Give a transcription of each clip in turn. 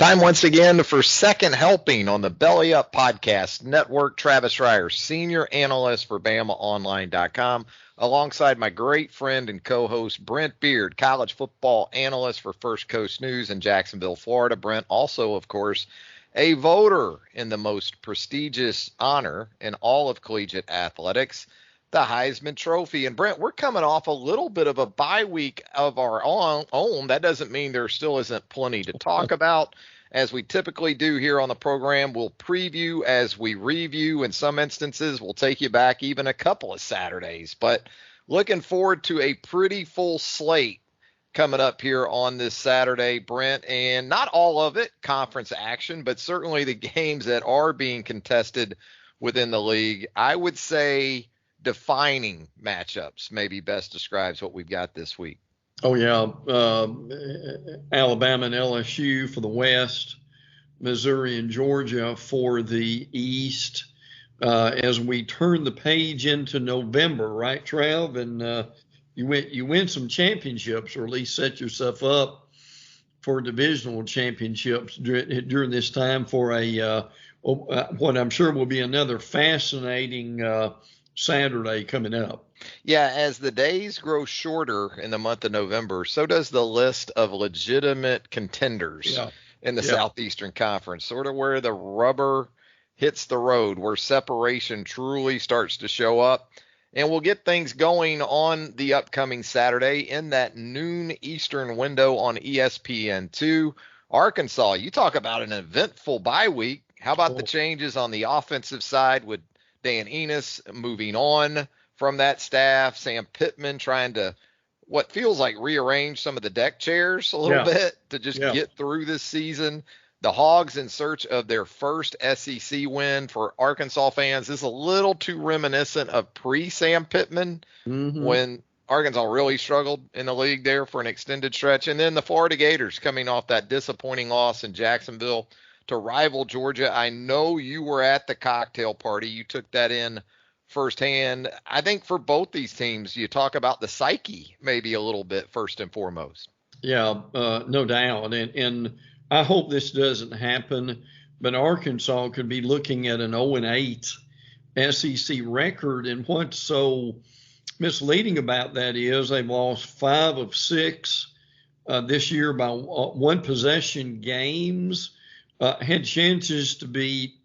Time once again for second helping on the Belly Up Podcast Network. Travis Reier, senior analyst for BamaOnLine.com, alongside my great friend and co-host Brent Beaird, college football analyst for First Coast News in Jacksonville, Florida. Brent, also, of course, a voter in the most prestigious honor in all of collegiate athletics, the Heisman Trophy. And Brent, we're coming off a little bit of a bye week of our own. That doesn't mean there still isn't plenty to talk about. As we typically do here on the program, we'll preview as we review. In some instances, we'll take you back even a couple of Saturdays. But looking forward to a pretty full slate coming up here on this Saturday, Brent. And not all of it conference action, but certainly the games that are being contested within the league. I would say defining matchups maybe best describes what we've got this week. Oh, yeah. Alabama and LSU for the West, Missouri and Georgia for the East. As we turn the page into November, right, Trav? And you win some championships, or at least set yourself up for divisional championships during this time for what I'm sure will be another fascinating Saturday coming up. Yeah, as the days grow shorter in the month of November, so does the list of legitimate contenders in the Southeastern Conference, sort of where the rubber hits the road, where separation truly starts to show up. And we'll get things going on the upcoming Saturday in that noon Eastern window on ESPN2. Arkansas, you talk about an eventful bye week. How about the changes on the offensive side with Dan Enos moving on from that staff, Sam Pittman trying to what feels like rearrange some of the deck chairs a little bit to just get through this season. The Hogs in search of their first SEC win. For Arkansas fans, this is a little too reminiscent of pre-Sam Pittman when Arkansas really struggled in the league there for an extended stretch. And then the Florida Gators coming off that disappointing loss in Jacksonville to rival Georgia. I know you were at the cocktail party. You took that in firsthand. I think for both these teams, you talk about the psyche maybe a little bit first and foremost. Yeah, no doubt. And I hope this doesn't happen, but Arkansas could be looking at an 0-8 SEC record. And what's so misleading about that is they've lost 5 of 6 this year by one possession games. Had chances to beat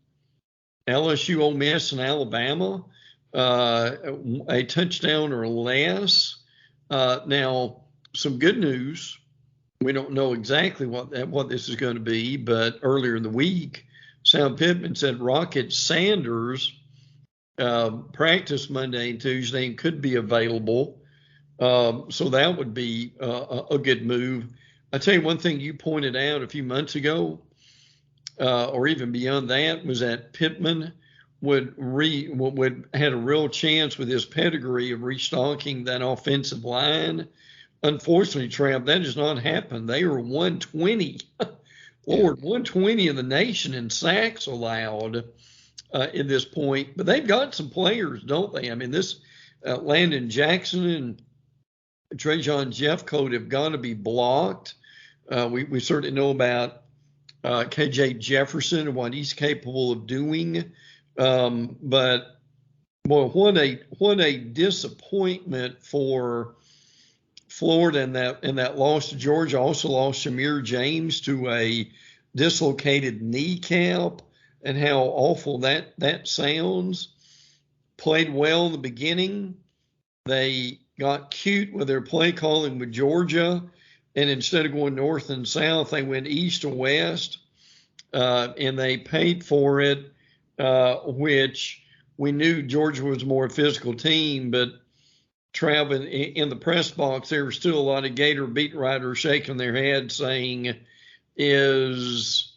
LSU, Ole Miss, and Alabama, a touchdown or less. Now, some good news. We don't know exactly what this is going to be, but earlier in the week, Sam Pittman said Rocket Sanders practiced Monday and Tuesday and could be available. So that would be a good move. I tell you one thing you pointed out a few months ago, or even beyond that, was that Pittman would had a real chance with his pedigree of restocking that offensive line. Unfortunately, Trav, that has not happened. They are 120, 120 in the nation in sacks allowed at this point. But they've got some players, don't they? I mean, this Landon Jackson and Trajan Jeffcoat have got to be blocked. We certainly know about KJ Jefferson and what he's capable of doing. But boy, what a disappointment for Florida in that loss to Georgia. Also lost Shamir James to a dislocated kneecap, and how awful that sounds. Played well in the beginning. They got cute with their play calling with Georgia, and instead of going north and south, they went east and west, and they paid for it, which we knew Georgia was a more physical team, but Trav, in the press box, there were still a lot of Gator beat writers shaking their heads saying, is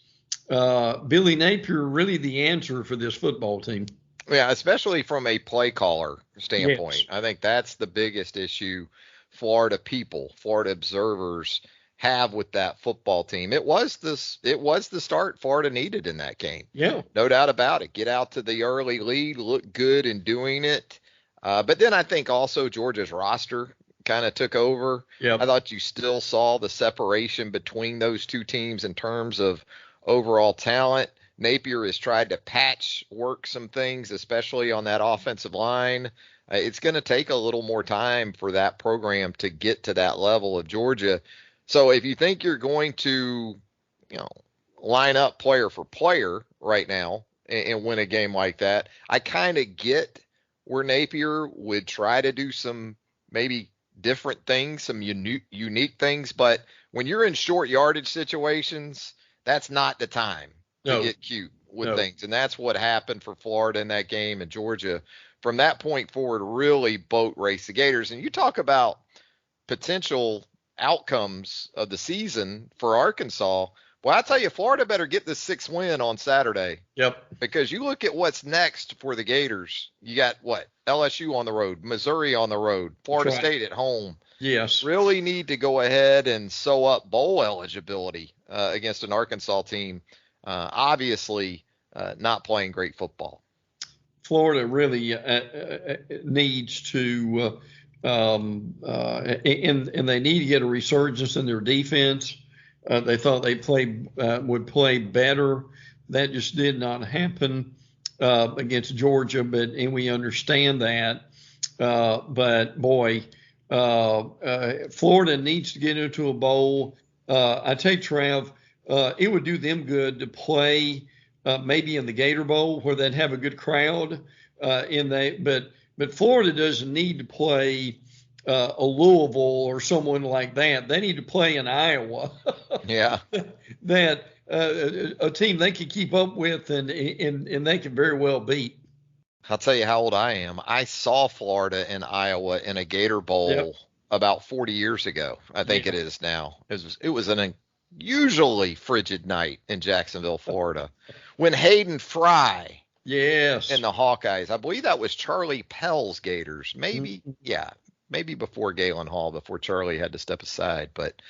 Billy Napier really the answer for this football team? Yeah, especially from a play caller standpoint. Yes. I think that's the biggest issue Florida observers have with that football team. It was the start Florida needed in that game. Yeah. No doubt about it. Get out to the early lead, look good in doing it. But then I think also Georgia's roster kind of took over. Yep. I thought you still saw the separation between those two teams in terms of overall talent. Napier has tried to patchwork some things, especially on that offensive line. It's going to take a little more time for that program to get to that level of Georgia. So if you think you're going to, line up player for player right now and win a game like that, I kind of get where Napier would try to do some maybe different things, some unique things. But when you're in short yardage situations, that's not the time to get cute with things. And that's what happened for Florida in that game, and Georgia from that point forward really boat raced the Gators. And you talk about potential outcomes of the season for Arkansas. Well, I tell you, Florida better get this 6th win on Saturday. Yep. Because you look at what's next for the Gators. You got LSU on the road, Missouri on the road, Florida State at home. Yes. Really need to go ahead and sew up bowl eligibility against an Arkansas team. Obviously, not playing great football. Florida really needs to, and they need to get a resurgence in their defense. They thought they would play better. That just did not happen against Georgia, and we understand that. But boy, Florida needs to get into a bowl. I tell you, Trav, it would do them good to play maybe in the Gator Bowl where they'd have a good crowd. But Florida doesn't need to play a Louisville or someone like that. They need to play in Iowa. Yeah. That a team they can keep up with and they can very well beat. I'll tell you how old I am. I saw Florida and Iowa in a Gator Bowl about 40 years ago. I think it is now. It was an unusually frigid night in Jacksonville, Florida, when Hayden Fry and the Hawkeyes. I believe that was Charlie Pell's Gators. Maybe, maybe before Galen Hall, before Charlie had to step aside. But,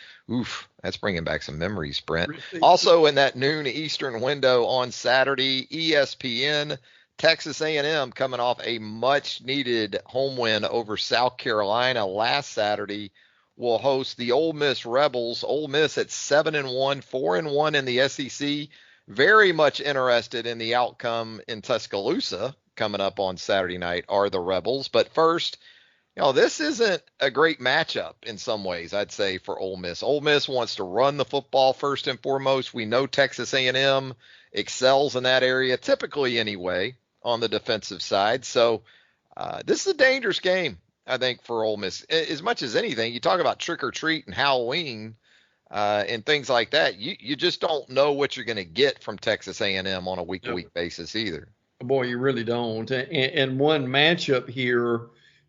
that's bringing back some memories, Brent. Also in that noon Eastern window on Saturday, ESPN, Texas A&M coming off a much-needed home win over South Carolina last Saturday will host the Ole Miss Rebels. Ole Miss at 7-1, 4-1 in the SEC. Very much interested in the outcome in Tuscaloosa coming up on Saturday night are the Rebels. But first, this isn't a great matchup in some ways, I'd say, for Ole Miss. Ole Miss wants to run the football first and foremost. We know Texas A&M excels in that area, typically anyway, on the defensive side. So this is a dangerous game, I think, for Ole Miss. As much as anything, you talk about trick or treat and Halloween and things like that. You just don't know what you're going to get from Texas A&M on a week-to-week basis either. Boy, you really don't. And one matchup here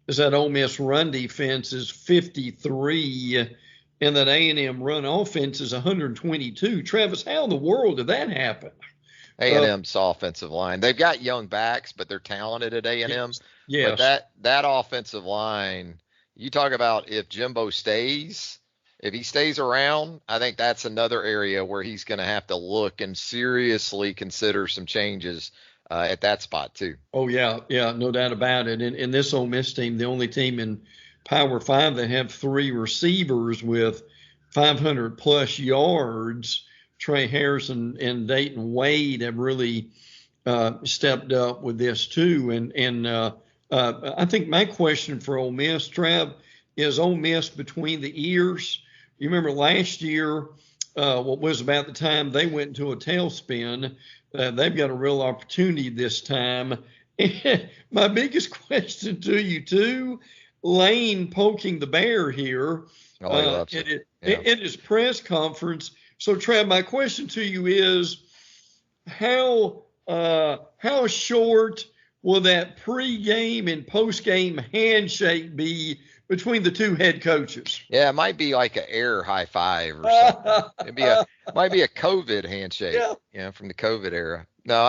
is that Ole Miss run defense is 53 and that A&M run offense is 122. Travis, how in the world did that happen? A&M's offensive line. They've got young backs, but they're talented at A&M. Yes. But that offensive line, you talk about if Jimbo stays, if he stays around, I think that's another area where he's going to have to look and seriously consider some changes at that spot too. Oh, yeah, no doubt about it. And this Ole Miss team, the only team in Power 5 that have 3 receivers with 500-plus yards. Trey Harrison and Dayton Wade have really stepped up with this too. And I think my question for Ole Miss, Trav, is Ole Miss between the ears. You remember last year, what was about the time they went into a tailspin. They've got a real opportunity this time. And my biggest question to you too, Lane poking the bear here he loves it. In his press conference. So, Trav, my question to you is, how short will that pregame and postgame handshake be between the two head coaches? Yeah, it might be like an air high five or something. It might be a COVID handshake, from the COVID era. No,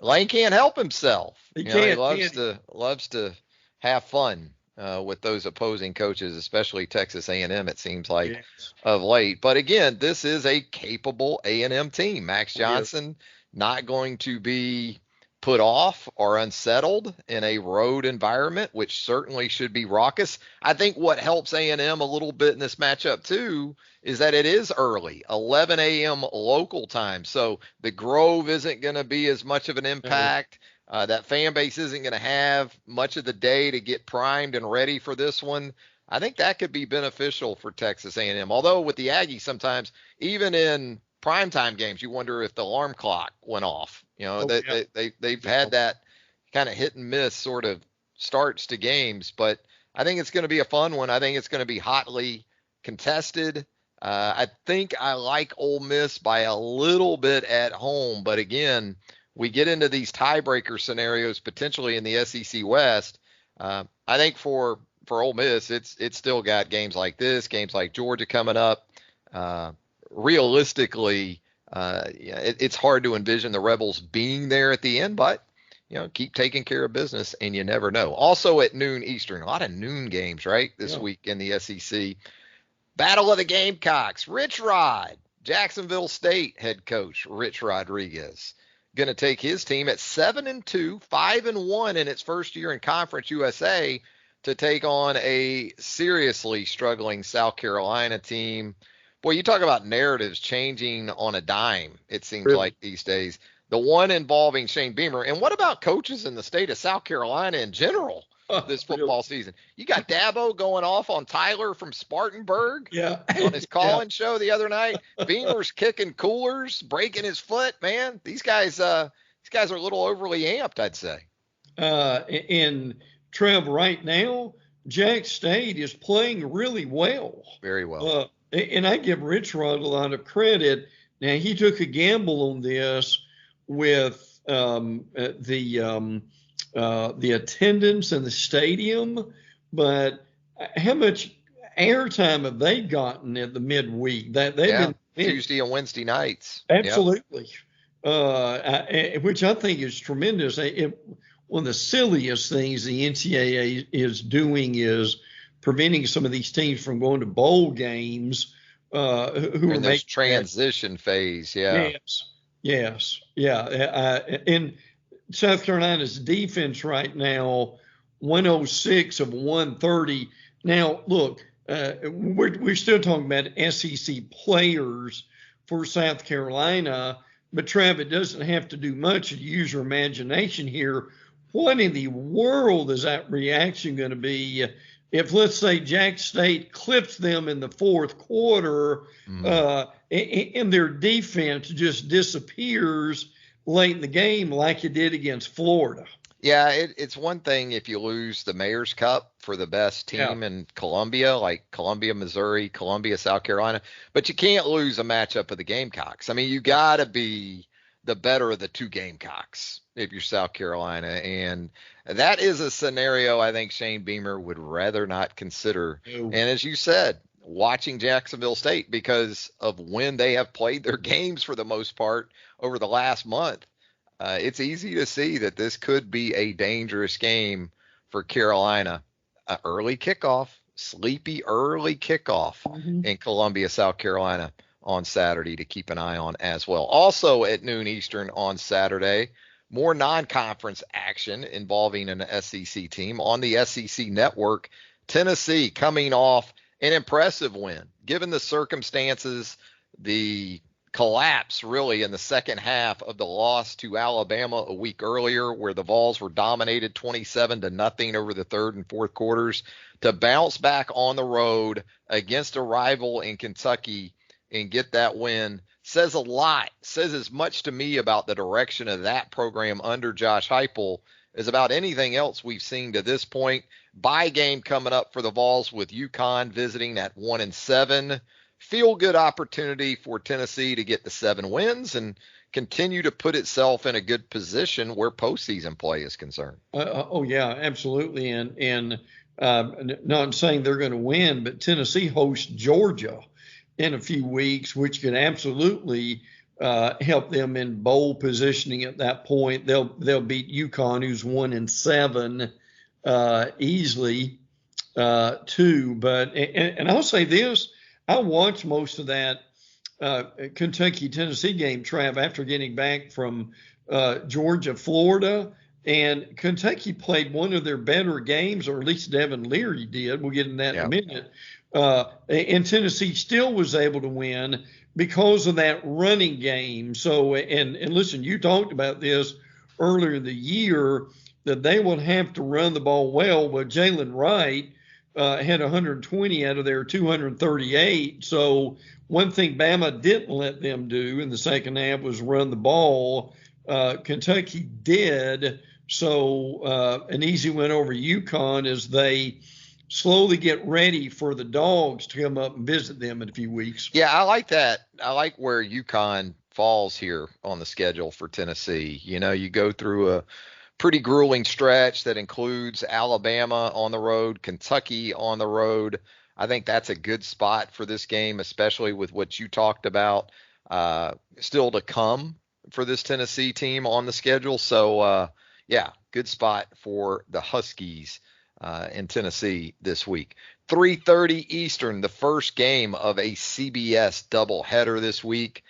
Lane can't help himself. He loves to have fun with those opposing coaches, especially Texas A&M, it seems like, of late. But again, this is a capable A&M team. Max Johnson not going to be put off or unsettled in a road environment, which certainly should be raucous. I think what helps A&M a little bit in this matchup too is that it is early, 11 a.m. local time. So the Grove isn't going to be as much of an impact. That fan base isn't going to have much of the day to get primed and ready for this one. I think that could be beneficial for Texas A&M. Although with the Aggies, sometimes even in primetime games, you wonder if the alarm clock went off. They've had that kind of hit and miss sort of starts to games, but I think it's going to be a fun one. I think it's going to be hotly contested. I think I like Ole Miss by a little bit at home, but again, we get into these tiebreaker scenarios potentially in the SEC West. I think for Ole Miss, it's still got games like this, games like Georgia coming up. Realistically, it's hard to envision the Rebels being there at the end, but keep taking care of business, and you never know. Also at noon Eastern, a lot of noon games, right, this week in the SEC. Battle of the Gamecocks. Rich Rod, Jacksonville State head coach Rich Rodriguez, going to take his team at 7-2, 5-1 in its first year in Conference USA to take on a seriously struggling South Carolina team. Boy, you talk about narratives changing on a dime, it seems like these days. The one involving Shane Beamer. And what about coaches in the state of South Carolina in general this football season? You got Dabo going off on Tyler from Spartanburg on his call-in show the other night. Beamer's kicking coolers, breaking his foot, man. These guys are a little overly amped, I'd say. And Trev, right now, Jack State is playing really well. Very well. And I give Rich Rod a lot of credit. Now, he took a gamble on this with the attendance in the stadium, but how much airtime have they gotten at the midweek? They've been Tuesday and Wednesday nights. Absolutely. Which I think is tremendous. One of the silliest things the NCAA is doing is preventing some of these teams from going to bowl games who are making transition phase. Yes. In South Carolina's defense right now, 106 of 130. Now, look, we're still talking about SEC players for South Carolina, but Trav, it doesn't have to do much to use your imagination here. What in the world is that reaction going to be if, let's say, Jack State clips them in the fourth quarter and their defense just disappears late in the game like it did against Florida? Yeah, it's one thing if you lose the Mayor's Cup for the best team in Columbia, like Columbia, Missouri, Columbia, South Carolina, but you can't lose a matchup of the Gamecocks. I mean, you got to be the better of the two Gamecocks if you're South Carolina, and that is a scenario I think Shane Beamer would rather not consider. And as you said, watching Jacksonville State, because of when they have played their games for the most part over the last month, it's easy to see that this could be a dangerous game for Carolina. Early kickoff, sleepy early kickoff in Columbia, South Carolina on Saturday to keep an eye on as well. Also at noon Eastern on Saturday, more non-conference action involving an SEC team on the SEC network. Tennessee coming off an impressive win, given the circumstances, the collapse really in the second half of the loss to Alabama a week earlier, where the Vols were dominated 27-0 over the third and fourth quarters, to bounce back on the road against a rival in Kentucky and get that win says a lot, says as much to me about the direction of that program under Josh Heupel as about anything else we've seen to this point. Bye game coming up for the Vols with UConn visiting at 1-7. Feel good opportunity for Tennessee to get the 7 wins and continue to put itself in a good position where postseason play is concerned. Yeah, absolutely. And not saying they're going to win, but Tennessee hosts Georgia in a few weeks, which could absolutely help them in bowl positioning at that point. They'll beat UConn, who's 1-7, easily too. But and I'll say this. I watched most of that Kentucky-Tennessee game, Trav, after getting back from Georgia, Florida, and Kentucky played one of their better games, or at least Devin Leary did. We'll get into that in a minute. And Tennessee still was able to win because of that running game. So, and listen, you talked about this earlier in the year that they would have to run the ball well. But Jalen Wright had 120 out of their 238. So one thing Bama didn't let them do in the second half was run the ball. Kentucky did. So an easy win over UConn as they slowly get ready for the Dogs to come up and visit them in a few weeks. Yeah, I like that. I like where UConn falls here on the schedule for Tennessee. You know, you go through a pretty grueling stretch that includes Alabama on the road, Kentucky on the road. I think that's a good spot for this game, especially with what you talked about still to come for this Tennessee team on the schedule. So, yeah, good spot for the Huskies in Tennessee this week. 3:30 Eastern, the first game of a CBS doubleheader this week.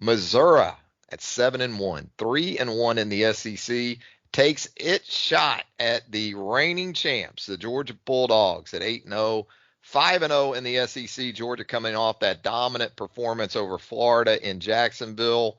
Missouri at 7-1, 3-1 in the SEC, takes its shot at the reigning champs, the Georgia Bulldogs, at 8-0, 5-0 in the SEC. Georgia coming off that dominant performance over Florida in Jacksonville.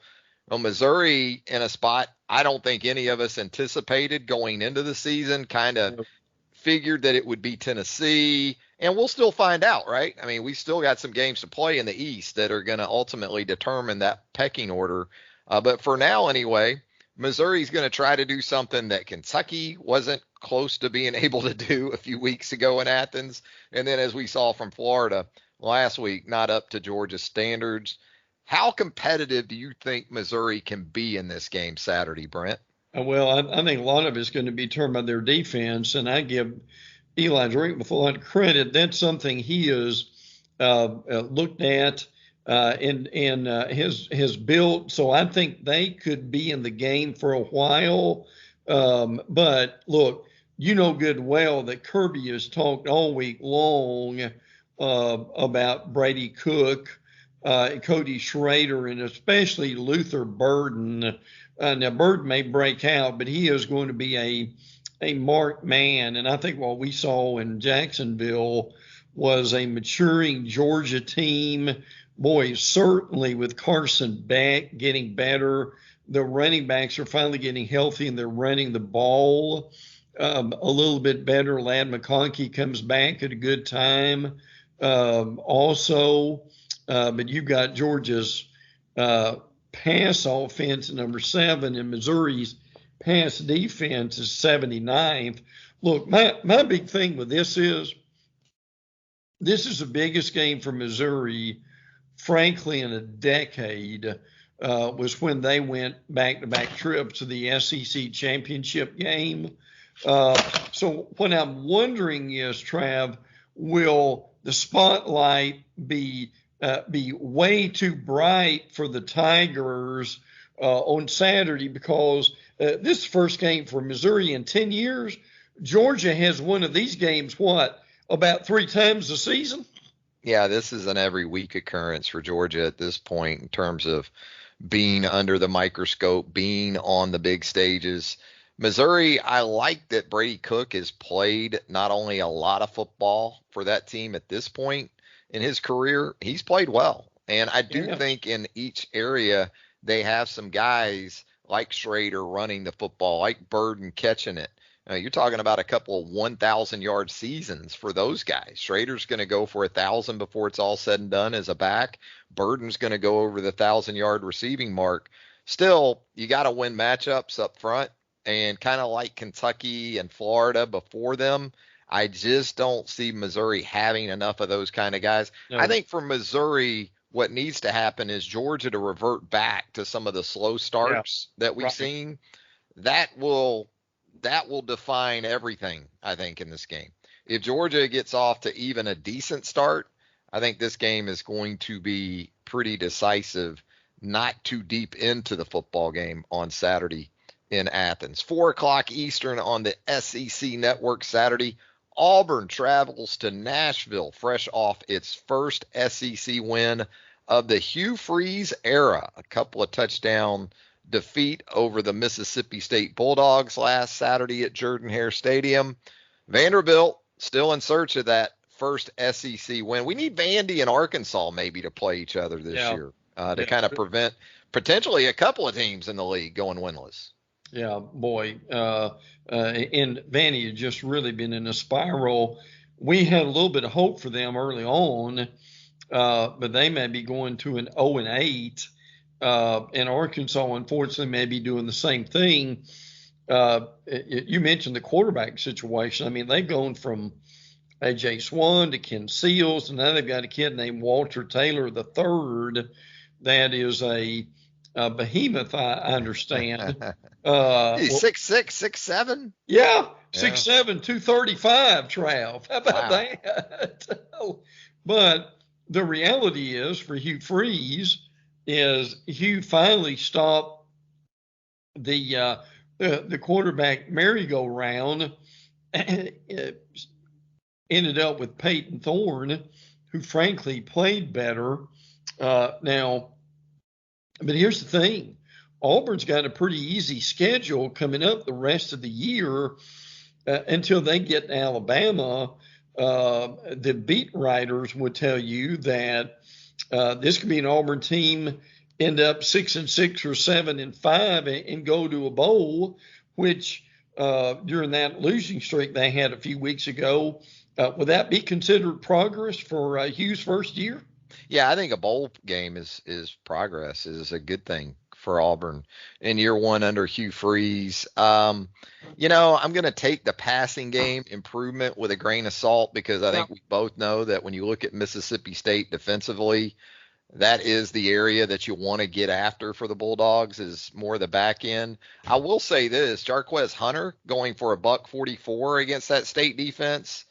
Well, Missouri in a spot I don't think any of us anticipated going into the season. Kind of figured that it would be Tennessee, and we'll still find out, right? I mean, we still got some games to play in the East that are going to ultimately determine that pecking order. But for now, anyway, Missouri's going to try to do something that Kentucky wasn't close to being able to do a few weeks ago in Athens. And then, as we saw from Florida last week, not up to Georgia's standards. How competitive do you think Missouri can be in this game Saturday, Brent? Well, I think a lot of it's going to be determined by their defense, and I give Eli Drink a lot of credit. That's something he has looked at and has built. So I think they could be in the game for a while. But look, you know good well that Kirby has talked all week long about Brady Cook, Cody Schrader, and especially Luther Burden. Now, Bird may break out, but he is going to be a marked man. And I think what we saw in Jacksonville was a maturing Georgia team. Boy, certainly with Carson back getting better, the running backs are finally getting healthy and they're running the ball a little bit better. Ladd McConkey comes back at a good time. Also, but you've got Georgia's pass offense at number 7, and Missouri's pass defense is 79th. Look, my big thing with this is the biggest game for Missouri, frankly, in a decade, was when they went back-to-back trips to the SEC championship game. So what I'm wondering is, Trav, will the spotlight be way too bright for the Tigers on Saturday, because this is the first game for Missouri in 10 years. Georgia has one of these games, about 3 times a season? Yeah, this is an every week occurrence for Georgia at this point in terms of being under the microscope, being on the big stages. Missouri, I like that Brady Cook has played not only a lot of football for that team at this point in his career, he's played well. And I do think in each area they have some guys like Schrader running the football, like Burden catching it. You're talking about a couple of 1,000-yard seasons for those guys. Schrader's going to go for 1,000 before it's all said and done as a back. Burden's going to go over the 1,000-yard receiving mark. Still, you got to win matchups up front, and kind of like Kentucky and Florida before them, I just don't see Missouri having enough of those kind of guys. No. I think for Missouri, what needs to happen is Georgia to revert back to some of the slow starts that we've seen. That will define everything, I think, in this game. If Georgia gets off to even a decent start, I think this game is going to be pretty decisive, not too deep into the football game on Saturday in Athens. 4 o'clock Eastern on the SEC Network Saturday. Auburn travels to Nashville, fresh off its first SEC win of the Hugh Freeze era. A couple of touchdown defeat over the Mississippi State Bulldogs last Saturday at Jordan-Hare Stadium. Vanderbilt still in search of that first SEC win. We need Vandy and Arkansas maybe to play each other this year to kind of prevent potentially a couple of teams in the league going winless. Yeah, boy. And Vandy had just really been in a spiral. We had a little bit of hope for them early on, but they may be going to an 0-8. And Arkansas, unfortunately, may be doing the same thing. You mentioned the quarterback situation. I mean, they've gone from A.J. Swan to Ken Seals, and now they've got a kid named Walter Taylor III that is a behemoth, I understand. He's 6'6", 6'7"? Yeah, 6'7", 235, Trav. How about that? But the reality is, for Hugh Freeze, is Hugh finally stopped the quarterback merry-go-round, ended up with Peyton Thorne, who frankly played better. Now, but here's the thing. Auburn's got a pretty easy schedule coming up the rest of the year until they get to Alabama. The beat writers would tell you that this could be an Auburn team end up 6-6 or 7-5 and go to a bowl, which during that losing streak they had a few weeks ago, would that be considered progress for Hugh's first year? Yeah, I think a bowl game is progress, is a good thing for Auburn in year one under Hugh Freeze. I'm going to take the passing game improvement with a grain of salt because I think we both know that when you look at Mississippi State defensively, that is the area that you want to get after for the Bulldogs, is more the back end. I will say this, Jarquez Hunter going for $144 against that State defense,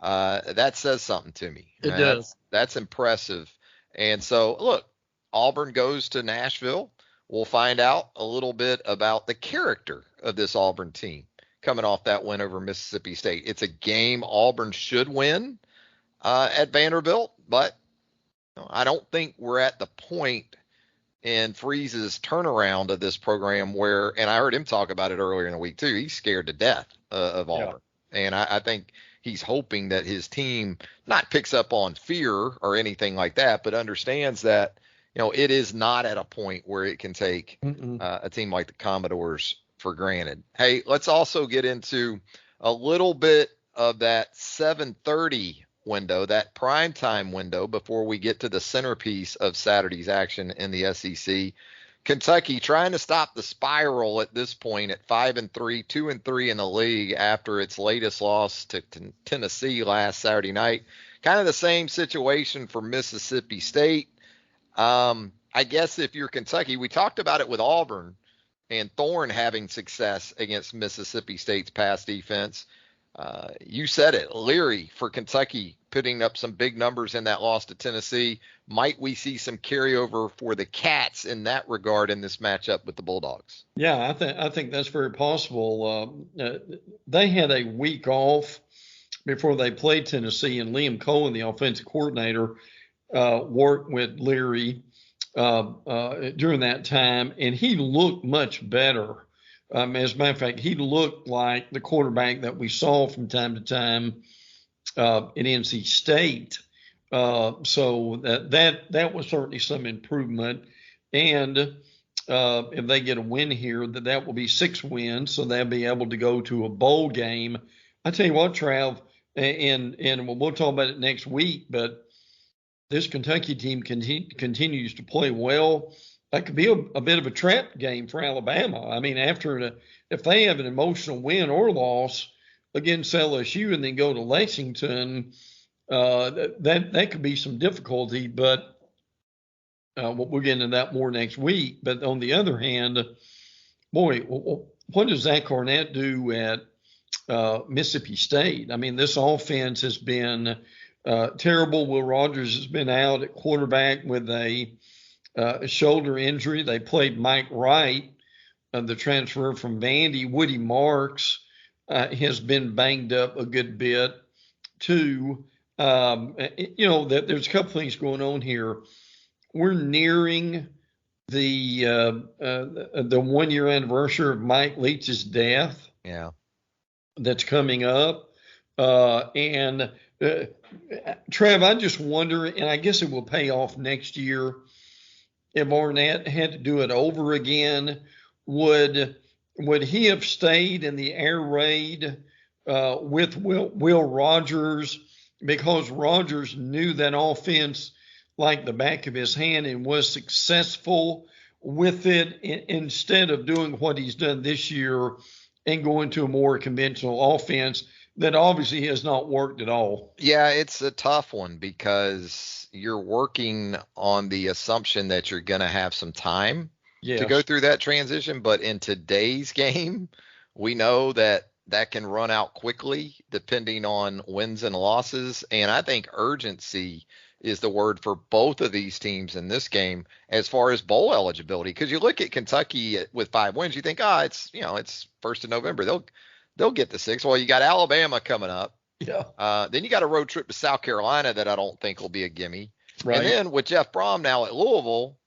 that says something to me. It does. That's impressive. And so, look, Auburn goes to Nashville. We'll find out a little bit about the character of this Auburn team coming off that win over Mississippi State. It's a game Auburn should win at Vanderbilt, but I don't think we're at the point in Freeze's turnaround of this program where, and I heard him talk about it earlier in the week too, he's scared to death of Auburn. And I think he's hoping that his team not picks up on fear or anything like that, but understands that, it is not at a point where it can take a team like the Commodores for granted. Hey, let's also get into a little bit of that 7:30 window, that primetime window, before we get to the centerpiece of Saturday's action in the SEC. Kentucky trying to stop the spiral at this point at 5-3, 2-3 in the league after its latest loss to Tennessee last Saturday night. Kind of the same situation for Mississippi State. I guess if you're Kentucky, we talked about it with Auburn and Thorne having success against Mississippi State's pass defense. You said it, Leary for Kentucky putting up some big numbers in that loss to Tennessee. Might we see some carryover for the Cats in that regard in this matchup with the Bulldogs? Yeah, I think that's very possible. They had a week off before they played Tennessee, and Liam Cohen, the offensive coordinator, worked with Leary during that time, and he looked much better. As a matter of fact, he looked like the quarterback that we saw from time to time in NC State. So that was certainly some improvement. And if they get a win here, that will be 6 wins, so they'll be able to go to a bowl game. I tell you what, Trav, and we'll talk about it next week, but this Kentucky team continues to play well. That could be a bit of a trap game for Alabama. I mean, if they have an emotional win or loss against LSU and then go to Lexington, that could be some difficulty. But we'll get into that more next week. But on the other hand, boy, what does Zach Arnett do at Mississippi State? I mean, this offense has been terrible. Will Rogers has been out at quarterback with a shoulder injury. They played Mike Wright, the transfer from Vandy. Woody Marks has been banged up a good bit too. There's a couple things going on here. We're nearing the 1 year anniversary of Mike Leach's death. Yeah. That's coming up. And Trev, I just wonder, and I guess it will pay off next year, if Arnett had to do it over again, would he have stayed in the air raid with Will Rogers, because Rogers knew that offense like the back of his hand and was successful with it, instead of doing what he's done this year and going to a more conventional offense that obviously has not worked at all? Yeah, it's a tough one because you're working on the assumption that you're going to have some time to go through that transition. But in today's game, we know that can run out quickly depending on wins and losses. And I think urgency is the word for both of these teams in this game as far as bowl eligibility. Because you look at Kentucky with 5 wins, you think, it's 1st of November. They'll get the 6. Well, you got Alabama coming up. Yeah. Then you got a road trip to South Carolina that I don't think will be a gimme. Right. And then with Jeff Brom now at Louisville,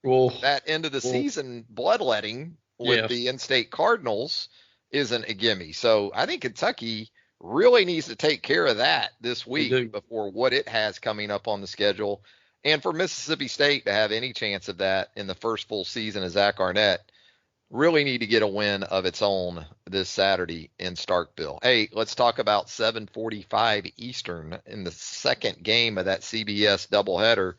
that end of the season bloodletting with the in-state Cardinals isn't a gimme. So I think Kentucky really needs to take care of that this week before what it has coming up on the schedule. And for Mississippi State to have any chance of that in the first full season of Zach Arnett, really need to get a win of its own this Saturday in Starkville. Hey, let's talk about 7:45 Eastern in the second game of that CBS doubleheader.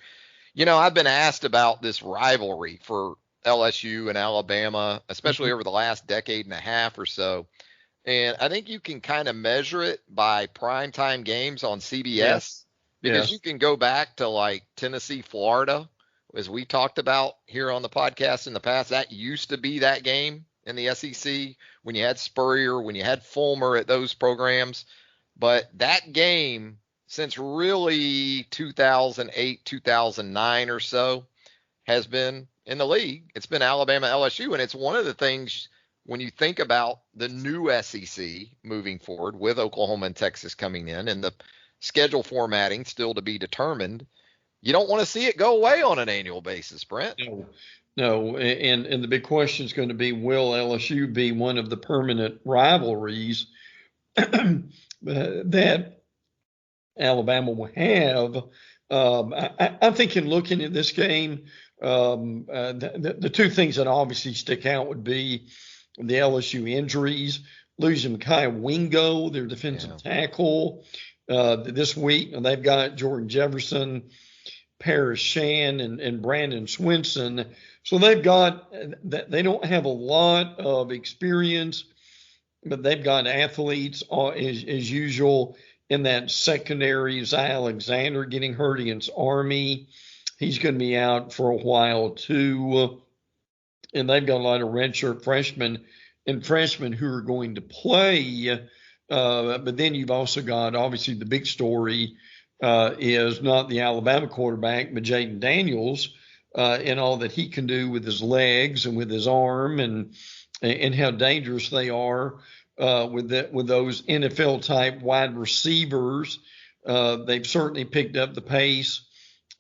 I've been asked about this rivalry for LSU and Alabama, especially over the last decade and a half or so. And I think you can kind of measure it by primetime games on CBS because you can go back to like Tennessee, Florida, as we talked about here on the podcast in the past. That used to be that game in the SEC when you had Spurrier, when you had Fulmer at those programs. But that game, since really 2008, 2009 or so, has been in the league. It's been Alabama, LSU, and it's one of the things when you think about the new SEC moving forward with Oklahoma and Texas coming in and the schedule formatting still to be determined, you don't want to see it go away on an annual basis, Brent. No. And the big question is going to be, will LSU be one of the permanent rivalries that Alabama will have? I think in looking at this game, the two things that obviously stick out would be the LSU injuries, losing Kai Wingo, their defensive tackle, this week. And they've got Jordan Jefferson, Paris Shan, and Brandon Swinson. So they don't have a lot of experience, but they've got athletes as usual in that secondary. Zay Alexander getting hurt against Army. He's going to be out for a while too. And they've got a lot of redshirt freshmen who are going to play. But then you've also got, obviously, the big story is not the Alabama quarterback, but Jaden Daniels and all that he can do with his legs and with his arm, and how dangerous they are with those NFL type wide receivers. They've certainly picked up the pace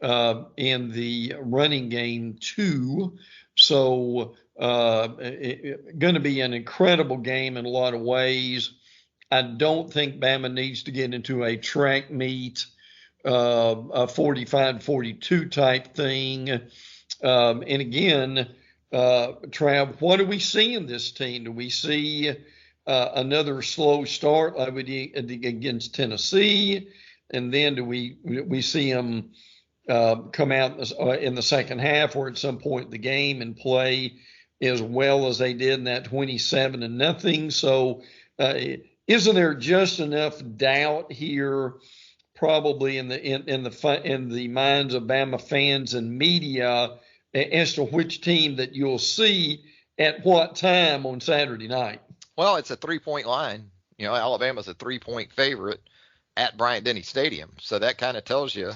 in the running game too. So going to be an incredible game in a lot of ways. I don't think Bama needs to get into a track meet, a 45-42 type thing. And again, Trav, what do we see in this team? Do we see another slow start like we did against Tennessee? And then do we see them come out in the second half or at some point in the game and play as well as they did in that 27-0? So isn't there just enough doubt here, probably in the minds of Bama fans and media, as to which team that you'll see at what time on Saturday night? Well, it's a 3-point line. Alabama's a 3-point favorite at Bryant-Denny Stadium. So that kind of tells you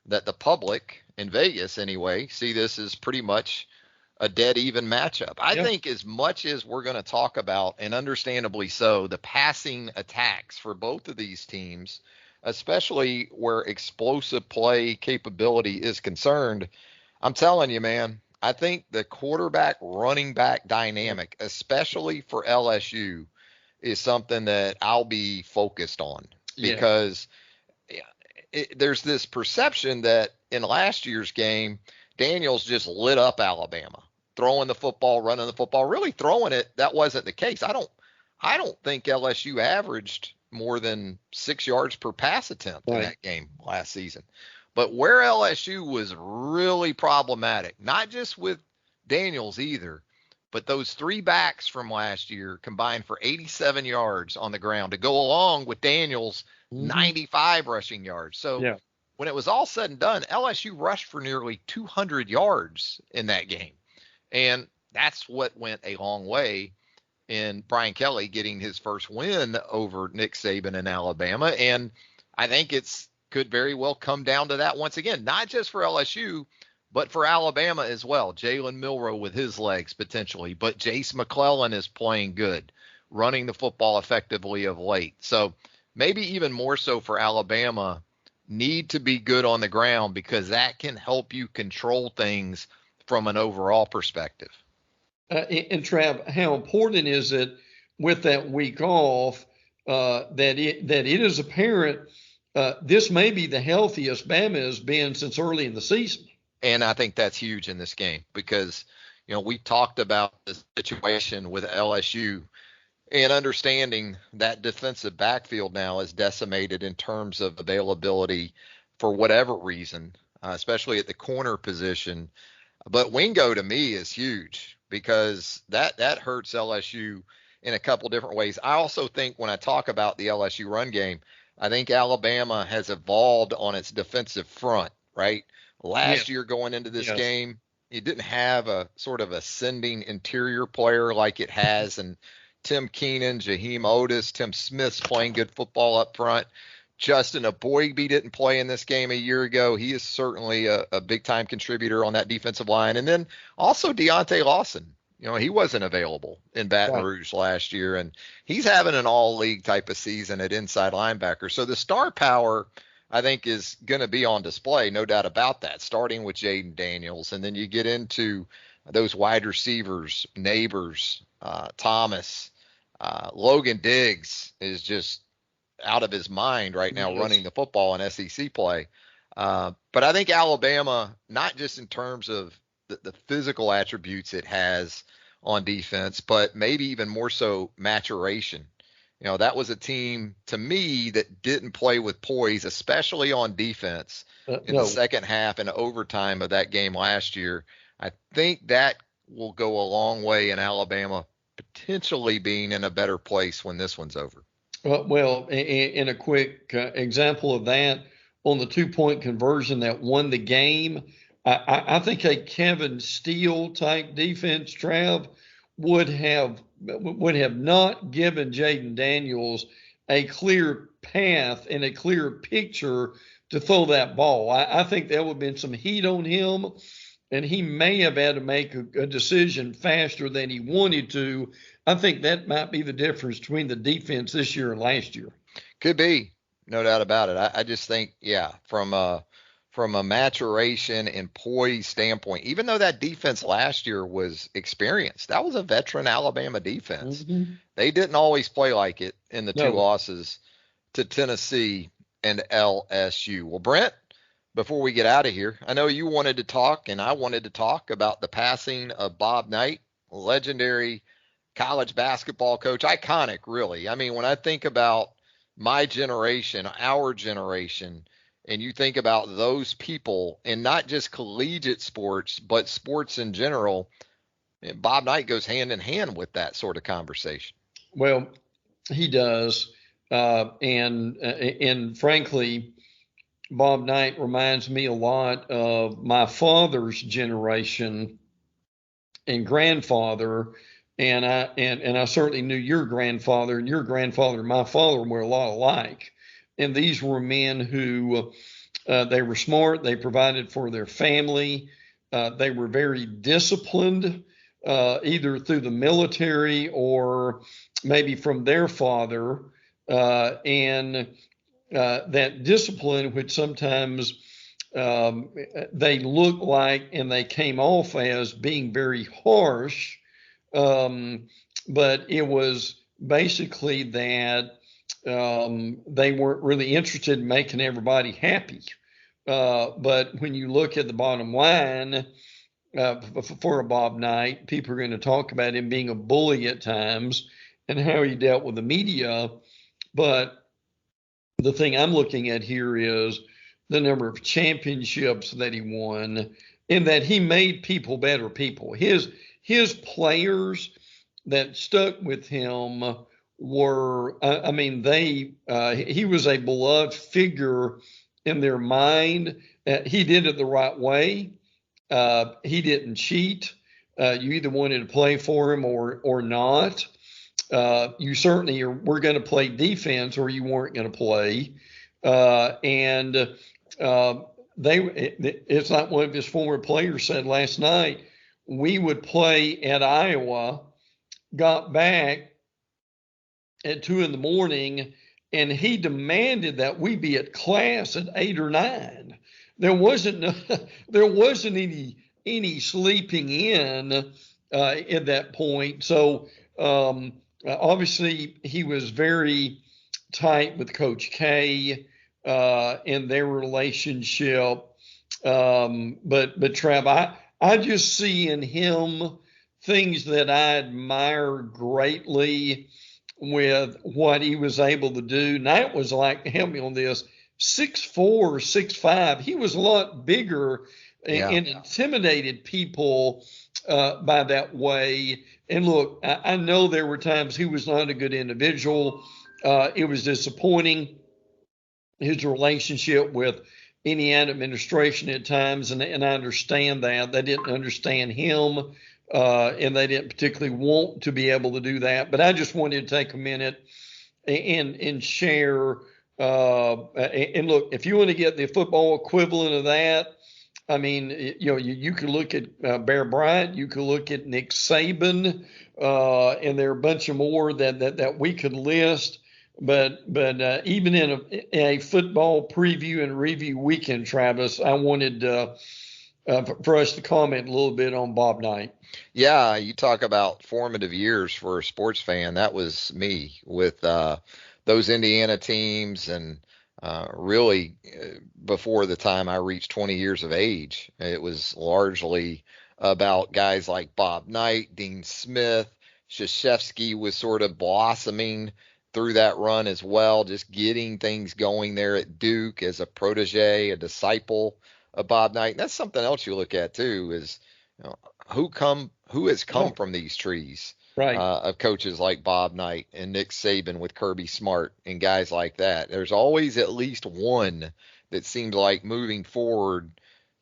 that the public in Vegas anyway see this as pretty much a dead even matchup. I think as much as we're going to talk about, and understandably so, the passing attacks for both of these teams, especially where explosive play capability is concerned, I'm telling you, man, I think the quarterback running back dynamic, especially for LSU, is something that I'll be focused on because there's this perception that in last year's game, Daniels just lit up Alabama, throwing the football, running the football, really throwing it. That wasn't the case. I don't think LSU averaged more than 6 yards per pass attempt in that game last season. But where LSU was really problematic, not just with Daniels either, but those three backs from last year combined for 87 yards on the ground to go along with Daniels' 95 rushing yards. So when it was all said and done, LSU rushed for nearly 200 yards in that game. And that's what went a long way in Brian Kelly getting his first win over Nick Saban in Alabama. And I think could very well come down to that once again, not just for LSU, but for Alabama as well. Jalen Milroe with his legs potentially, but Jace McClellan is playing good, running the football effectively of late. So maybe even more so for Alabama, need to be good on the ground because that can help you control things from an overall perspective. And Trav, how important is it with that week off that it is apparent this may be the healthiest Bama has been since early in the season? And I think that's huge in this game because, we talked about the situation with LSU and understanding that defensive backfield now is decimated in terms of availability for whatever reason, especially at the corner position. But Wingo to me is huge because that hurts LSU in a couple different ways. I also think when I talk about the LSU run game, I think Alabama has evolved on its defensive front, right? Last year going into this game, it didn't have a sort of ascending interior player like it has. And Tim Keenan, Jaheim Otis, Tim Smith's playing good football up front. Justin Aboigbe didn't play in this game a year ago. He is certainly a big-time contributor on that defensive line. And then also Deontay Lawson. He wasn't available in Baton Rouge last year, and he's having an all-league type of season at inside linebacker. So the star power, I think, is going to be on display, no doubt about that, starting with Jaden Daniels. And then you get into those wide receivers, Neighbors, Thomas, Logan Diggs is just out of his mind right now running the football in SEC play. But I think Alabama, not just in terms of the physical attributes it has on defense, but maybe even more so maturation. That was a team to me that didn't play with poise, especially on defense in the second half and overtime of that game last year. I think that will go a long way in Alabama potentially being in a better place when this one's over. Well, in a quick example of that, on the 2-point conversion that won the game, I think a Kevin Steele type defense, Trav, would have not given Jaden Daniels a clear path and a clear picture to throw that ball. I think there would have been some heat on him, and he may have had to make a decision faster than he wanted to. I think that might be the difference between the defense this year and last year. Could be, no doubt about it. I just think, from a maturation and poise standpoint, even though that defense last year was experienced, that was a veteran Alabama defense. Mm-hmm. They didn't always play like it in the two losses to Tennessee and LSU. Well, Brent, before we get out of here, I know you wanted to talk and I wanted to talk about the passing of Bob Knight, legendary college basketball coach, iconic, really. I mean, when I think about my generation, our generation, and you think about those people and not just collegiate sports, but sports in general, Bob Knight goes hand in hand with that sort of conversation. Well, he does. And frankly, Bob Knight reminds me a lot of my father's generation and grandfather. And I certainly knew your grandfather and my father were a lot alike. And these were men who they were smart. They provided for their family. They were very disciplined, either through the military or maybe from their father. And that discipline would sometimes they look like and they came off as being very harsh, but it was basically that they weren't really interested in making everybody happy. But when you look at the bottom line for a Bob Knight, people are going to talk about him being a bully at times and how he dealt with the media. But the thing I'm looking at here is the number of championships that he won, and that he made people better people. His players that stuck with him were, he was a beloved figure in their mind. He did it the right way. He didn't cheat. You either wanted to play for him or not. You certainly were going to play defense or you weren't going to play. It's like one of his former players said last night, we would play at Iowa, got back at 2 a.m, and he demanded that we be at class at 8 or 9. There wasn't any sleeping in at that point. So obviously he was very tight with Coach K and their relationship. But Trav, I just see in him things that I admire greatly with what he was able to do. Knight was like, help me on this, 6'4", 6'5". He was a lot bigger and intimidated people by that way. And look, I know there were times he was not a good individual. It was disappointing, his relationship with Indiana administration at times, and I understand that. They didn't understand him, and they didn't particularly want to be able to do that. But I just wanted to take a minute and share. And look, if you want to get the football equivalent of that, I mean, you could look at Bear Bryant, you could look at Nick Saban, and there are a bunch of more that we could list. But even in a football preview and review weekend, Travis, I wanted for us to comment a little bit on Bob Knight. Yeah, you talk about formative years for a sports fan. That was me with those Indiana teams, and really before the time I reached 20 years of age, it was largely about guys like Bob Knight, Dean Smith. Krzyzewski was sort of blossoming through that run as well, just getting things going there at Duke as a protege, a disciple of Bob Knight. And that's something else you look at too, is who has come from these trees, right, of coaches like Bob Knight and Nick Saban with Kirby Smart and guys like that. There's always at least one that seems like moving forward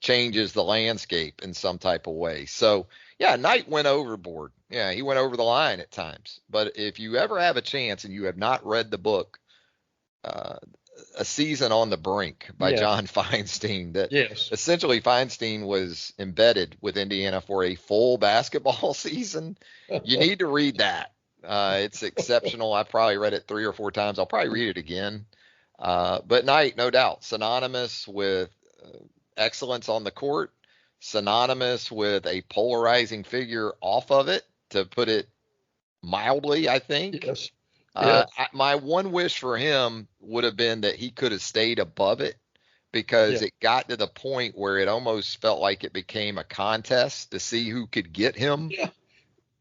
changes the landscape in some type of way. So yeah, Knight went overboard. Yeah, he went over the line at times. But if you ever have a chance and you have not read the book, A Season on the Brink by John Feinstein, that essentially Feinstein was embedded with Indiana for a full basketball season, you need to read that. It's exceptional. I probably read it 3 or 4 times. I'll probably read it again. But Knight, no doubt, synonymous with excellence on the court, synonymous with a polarizing figure off of it, to put it mildly, I think. Yes. My one wish for him would have been that he could have stayed above it, because it got to the point where it almost felt like it became a contest to see who could get him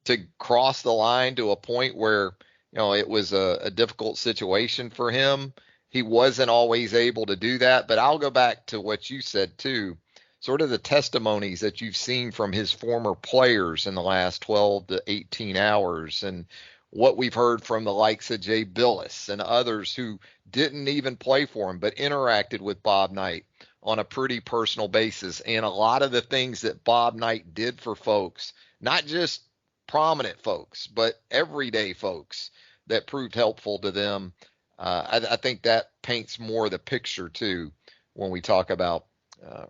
to cross the line to a point where, it was a difficult situation for him. He wasn't always able to do that. But I'll go back to what you said too, sort of the testimonies that you've seen from his former players in the last 12 to 18 hours, and what we've heard from the likes of Jay Billis and others who didn't even play for him but interacted with Bob Knight on a pretty personal basis. And a lot of the things that Bob Knight did for folks, not just prominent folks, but everyday folks, that proved helpful to them. I think that paints more the picture too when we talk about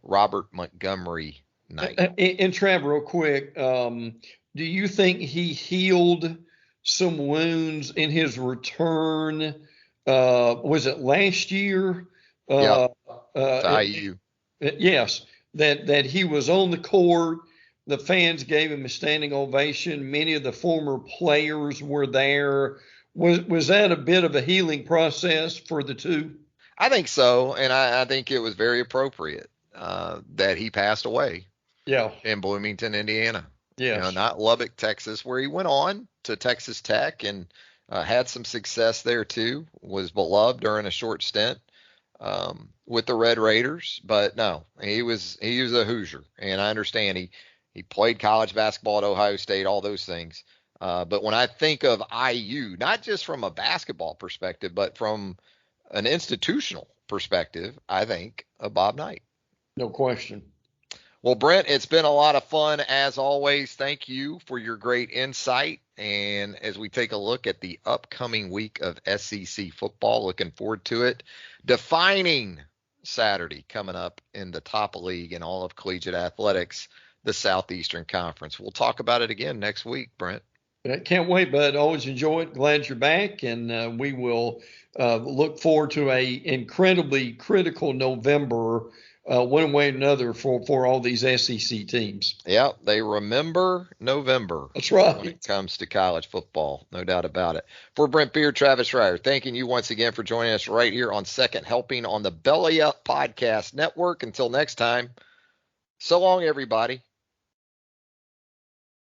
Robert Montgomery Knight. And Trav, real quick, do you think he healed some wounds in his return? Was it last year? To IU. Yes, that he was on the court. The fans gave him a standing ovation. Many of the former players were there. Was that a bit of a healing process for the two? I think so, and I think it was very appropriate that he passed away. Yeah. In Bloomington, Indiana. Yes. Not Lubbock, Texas, where he went on to Texas Tech and had some success there too. Was beloved during a short stint with the Red Raiders, but no, he was a Hoosier, and I understand he played college basketball at Ohio State, all those things. But when I think of IU, not just from a basketball perspective, but from an institutional perspective, I think of Bob Knight. No question. Well, Brent, it's been a lot of fun as always. Thank you for your great insight. And as we take a look at the upcoming week of SEC football, looking forward to it. Defining Saturday coming up in the top league in all of collegiate athletics, the Southeastern Conference. We'll talk about it again next week, Brent. Can't wait, bud. Always enjoy it. Glad you're back. And we will look forward to a incredibly critical November one way or another for all these SEC teams. Yeah, they remember November. That's right. When it comes to college football, no doubt about it. For Brent Beaird, Travis Reier, thanking you once again for joining us right here on Second Helping on the Belly Up Podcast Network. Until next time, so long, everybody.